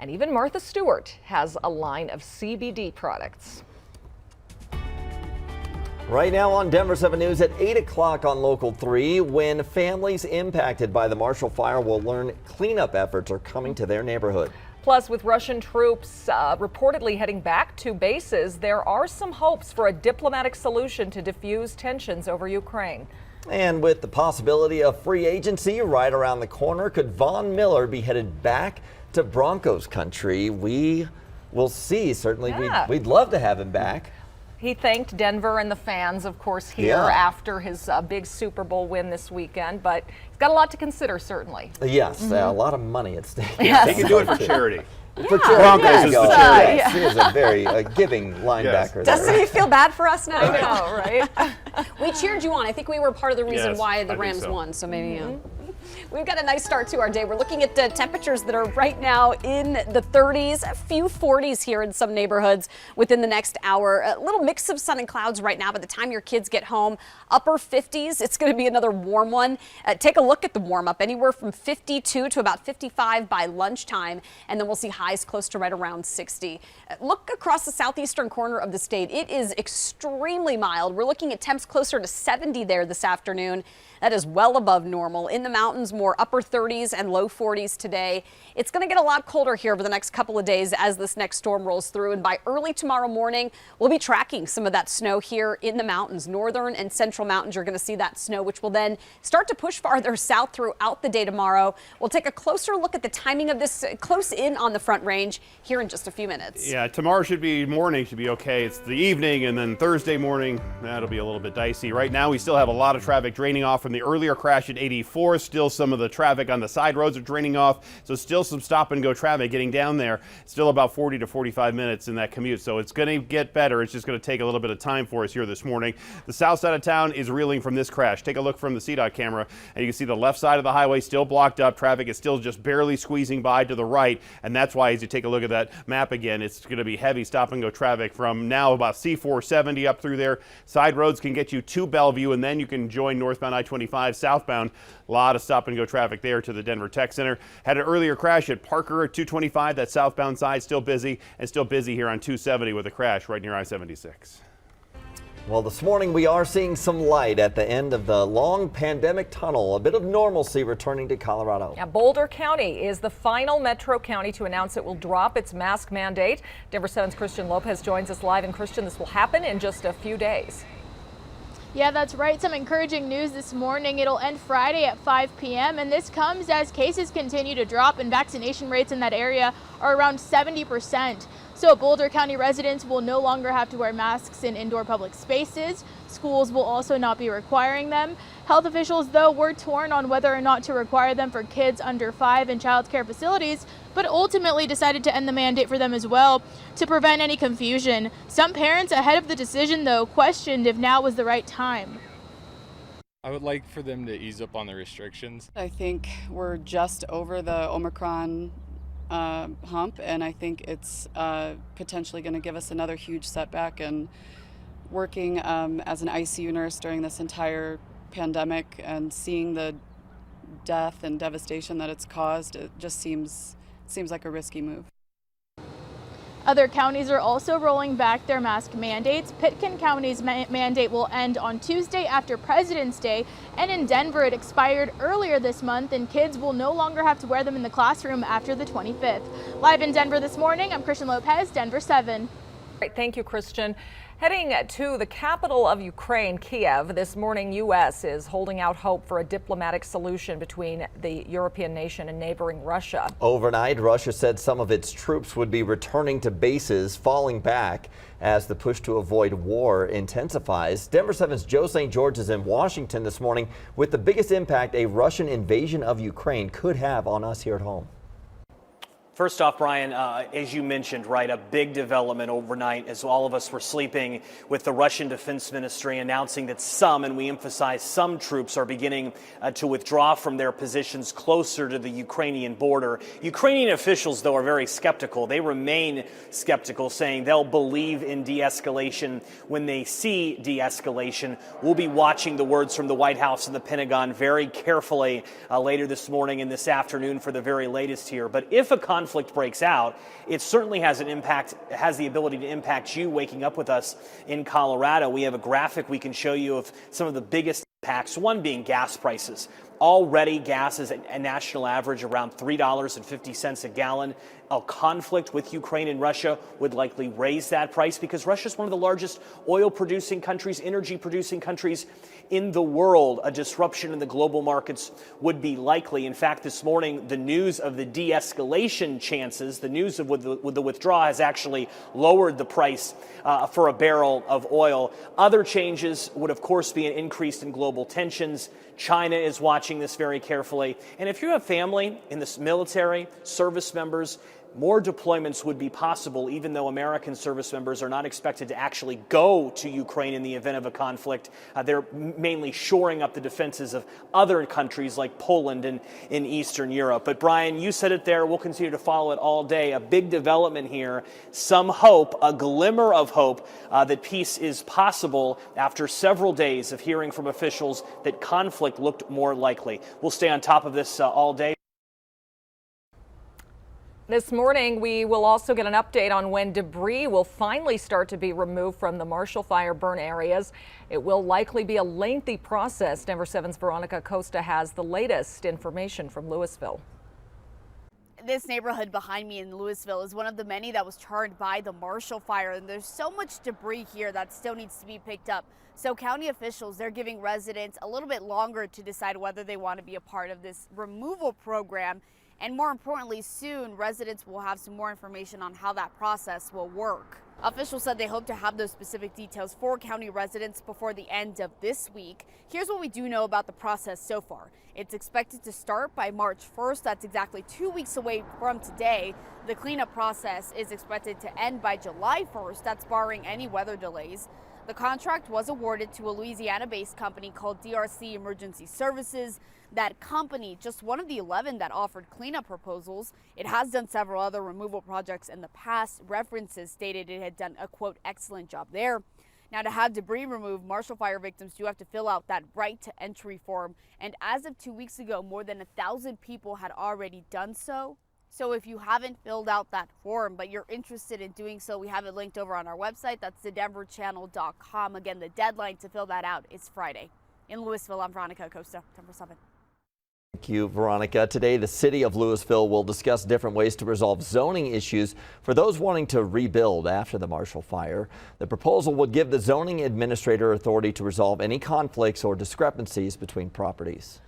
And even Martha Stewart has a line of CBD products. Right now on Denver 7 News at 8 o'clock on Local 3, when families impacted by the Marshall Fire will learn cleanup efforts are coming to their neighborhood. Plus, with Russian troops reportedly heading back to bases, there are some hopes for a diplomatic solution to diffuse tensions over Ukraine. And with the possibility of free agency right around the corner, could Von Miller be headed back to Broncos country? We will see. Certainly, we'd love to have him back. He thanked Denver and the fans, of course, here after his big Super Bowl win this weekend, but he's got a lot to consider, certainly. Yes, a lot of money at stake. Yes. He can do it for charity. For Broncos is the charity. Yeah. He is a very giving linebacker. Doesn't he feel bad for us now? I know, right? We cheered you on. I think we were part of the reason why the I think Rams so. won, so maybe. We've got a nice start to our day. We're looking at temperatures that are right now in the 30s, a few 40s here in some neighborhoods within the next hour. A little mix of sun and clouds right now. By the time your kids get home, upper 50s. It's going to be another warm one. Take a look at the warm up, anywhere from 52 to about 55 by lunchtime, and then we'll see highs close to right around 60. Look across the southeastern corner of the state. It is extremely mild. We're looking at temps closer to 70 there this afternoon. That is well above normal. In the mountains, more upper 30s and low 40s today. It's going to get a lot colder here over the next couple of days as this next storm rolls through. And by early tomorrow morning, we'll be tracking some of that snow here in the mountains. Northern and central mountains, you're going to see that snow, which will then start to push farther south throughout the day tomorrow. We'll take a closer look at the timing of this close in on the Front Range here in just a few minutes. Yeah, tomorrow morning should be okay. It's the evening, and then Thursday morning, that'll be a little bit dicey. Right now, we still have a lot of traffic draining off from the earlier crash at 84. Still some of the traffic on the side roads are draining off, so still some stop and go traffic getting down there. Still about 40 to 45 minutes in that commute, so it's going to get better. It's just going to take a little bit of time for us here this morning. The south side of town is reeling from this crash. Take a look from the CDOT camera, and you can see the left side of the highway still blocked up. Traffic is still just barely squeezing by to the right, and that's why, as you take a look at that map again, it's going to be heavy stop and go traffic from now about C470 up through there. Side roads can get you to Bellevue, and then you can join northbound I-25 southbound. A lot of stop and go traffic there to the Denver Tech Center. Had an earlier crash at Parker at 225. That southbound side still busy, and still busy here on 270 with a crash right near I-76. Well, this morning we are seeing some light at the end of the long pandemic tunnel. A bit of normalcy returning to Colorado. Yeah, Boulder County is the final metro county to announce it will drop its mask mandate. Denver 7's Christian Lopez joins us live. And Christian, this will happen in just a few days. Yeah, that's right. Some encouraging news this morning. It'll end Friday at 5 p.m. and this comes as cases continue to drop and vaccination rates in that area are around 70%. So Boulder County residents will no longer have to wear masks in indoor public spaces. Schools will also not be requiring them. Health officials, though, were torn on whether or not to require them for kids under 5 in child care facilities, but ultimately decided to end the mandate for them as well to prevent any confusion. Some parents ahead of the decision, though, questioned if now was the right time. I would like for them to ease up on the restrictions. I think we're just over the Omicron hump, and I think it's potentially going to give us another huge setback. And working as an ICU nurse during this entire pandemic and seeing the death and devastation that it's caused, it just seems like a risky move. Other counties are also rolling back their mask mandates. Pitkin County's mandate will end on Tuesday after President's Day, and in Denver it expired earlier this month and kids will no longer have to wear them in the classroom after the 25th. Live in Denver this morning, I'm Christian Lopez, Denver 7. Great, thank you, Christian. Heading to the capital of Ukraine, Kiev, this morning, U.S. is holding out hope for a diplomatic solution between the European nation and neighboring Russia. Overnight, Russia said some of its troops would be returning to bases, falling back as the push to avoid war intensifies. Denver 7's Joe St. George is in Washington this morning with the biggest impact a Russian invasion of Ukraine could have on us here at home. First off, Brian, as you mentioned, right, a big development overnight as all of us were sleeping with the Russian Defense Ministry announcing that some, and we emphasize some troops are beginning to withdraw from their positions closer to the Ukrainian border. Ukrainian officials, though, are very skeptical. They remain skeptical, saying they'll believe in de-escalation when they see de-escalation. We'll be watching the words from the White House and the Pentagon very carefully later this morning and this afternoon for the very latest here. But if a conflict breaks out, it certainly has the ability to impact you waking up with us in Colorado. We have a graphic we can show you of some of the biggest impacts, one being gas prices. Already, gas is at a national average around $3.50 a gallon. A conflict with Ukraine and Russia would likely raise that price because Russia is one of the largest oil-producing countries, energy-producing countries in the world. A disruption in the global markets would be likely. In fact, this morning, the news of the de-escalation chances, the news of the withdrawal has actually lowered the price for a barrel of oil. Other changes would, of course, be an increase in global tensions. China is watching this very carefully. And if you have family in the military, service members, more deployments would be possible, even though American service members are not expected to actually go to Ukraine in the event of a conflict. They're mainly shoring up the defenses of other countries like Poland and in Eastern Europe. But Brian, you said it there. We'll continue to follow it all day. A big development here. Some hope, a glimmer of hope that peace is possible after several days of hearing from officials that conflict looked more likely. We'll stay on top of this all day. This morning, we will also get an update on when debris will finally start to be removed from the Marshall Fire burn areas. It will likely be a lengthy process. Denver 7's Veronica Costa has the latest information from Louisville. This neighborhood behind me in Louisville is one of the many that was charred by the Marshall Fire, and there's so much debris here that still needs to be picked up. So county officials, they're giving residents a little bit longer to decide whether they want to be a part of this removal program. And more importantly, soon residents will have some more information on how that process will work. Officials said they hope to have those specific details for county residents before the end of this week. Here's what we do know about the process so far. It's expected to start by March 1st. That's exactly 2 weeks away from today. The cleanup process is expected to end by July 1st. That's barring any weather delays. The contract was awarded to a Louisiana-based company called DRC Emergency Services. That company, just one of the 11 that offered cleanup proposals. It has done several other removal projects in the past. References stated it had done a, quote, excellent job there. Now, to have debris removed, Marshall Fire victims do have to fill out that right to entry form. And as of 2 weeks ago, more than 1,000 people had already done so. So if you haven't filled out that form, but you're interested in doing so, we have it linked over on our website. That's thedenverchannel.com. Again, the deadline to fill that out is Friday. In Louisville, I'm Veronica Acosta, Denver 7. Thank you, Veronica. Today, the city of Louisville will discuss different ways to resolve zoning issues for those wanting to rebuild after the Marshall Fire. The proposal would give the zoning administrator authority to resolve any conflicts or discrepancies between properties.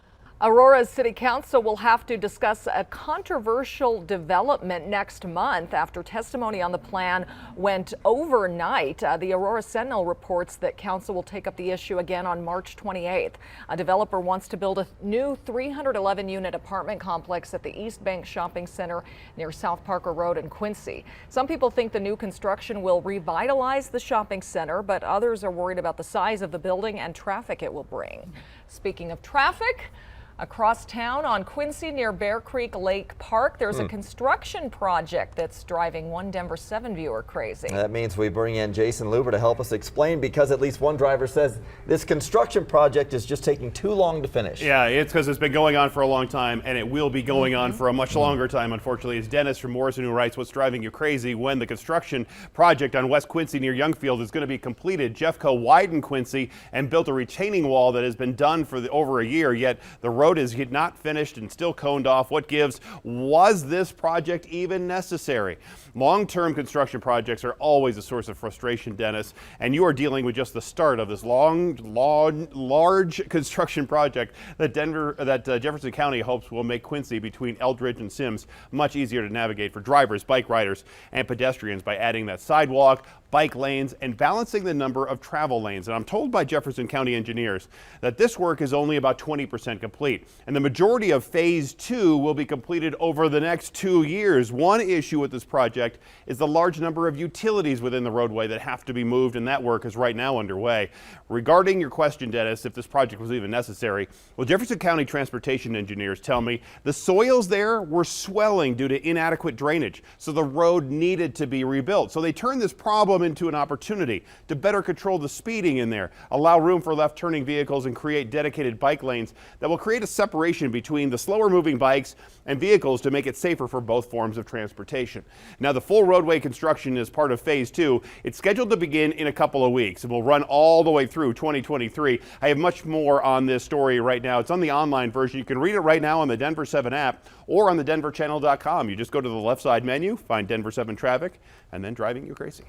Aurora's City Council will have to discuss a controversial development next month after testimony on the plan went overnight. The Aurora Sentinel reports that Council will take up the issue again on March 28th. A developer wants to build a new 311-unit apartment complex at the East Bank Shopping Center near South Parker Road in Quincy. Some people think the new construction will revitalize the shopping center, but others are worried about the size of the building and traffic it will bring. Speaking of traffic, across town on Quincy near Bear Creek Lake Park, there's a construction project that's driving one Denver 7 viewer crazy. That means we bring in Jason Luber to help us explain, because at least one driver says this construction project is just taking too long to finish. Yeah, it's because it's been going on for a long time, and it will be going on for a much longer time, unfortunately. It's Dennis from Morrison who writes, what's driving you crazy when the construction project on West Quincy near Youngfield is going to be completed. Jeffco widened Quincy and built a retaining wall that has been done for over a year, yet the road is not finished and still coned off. What gives? Was this project even necessary? Long-term construction projects are always a source of frustration, Dennis, and you are dealing with just the start of this large construction project that Jefferson County hopes will make Quincy between Eldridge and Sims much easier to navigate for drivers, bike riders, and pedestrians by adding that sidewalk, bike lanes, and balancing the number of travel lanes. And I'm told by Jefferson County engineers that this work is only about 20% complete, and the majority of phase 2 will be completed over the next 2 years. One issue with this project is the large number of utilities within the roadway that have to be moved, and that work is right now underway. Regarding your question, Dennis, if this project was even necessary, well, Jefferson County transportation engineers tell me the soils there were swelling due to inadequate drainage, so the road needed to be rebuilt. So they turned this problem come into an opportunity to better control the speeding in there, allow room for left turning vehicles, and create dedicated bike lanes that will create a separation between the slower moving bikes and vehicles to make it safer for both forms of transportation. Now, the full roadway construction is part of phase 2. It's scheduled to begin in a couple of weeks and will run all the way through 2023. I have much more on this story right now. It's on the online version. You can read it right now on the Denver 7 app or on the denverchannel.com. You just go to the left side menu, find Denver 7 traffic, and then driving you crazy.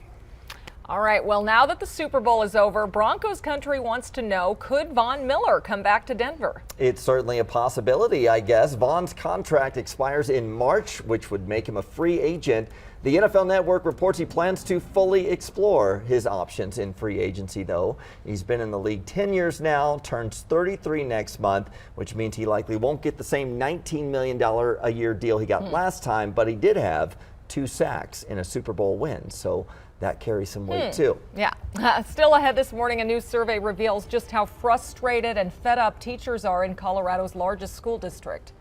All right, well, now that the Super Bowl is over, Broncos country wants to know, could Von Miller come back to Denver? It's certainly a possibility, I guess. Von's contract expires in March, which would make him a free agent. The NFL Network reports he plans to fully explore his options in free agency, though. He's been in the league 10 years now, turns 33 next month, which means he likely won't get the same $19 million a year deal he got last time, but he did have 2 sacks in a Super Bowl win, so that carries some weight too. Yeah. Still ahead this morning, a new survey reveals just how frustrated and fed up teachers are in Colorado's largest school district.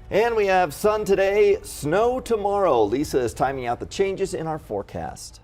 And we have sun today, snow tomorrow. Lisa is timing out the changes in our forecast.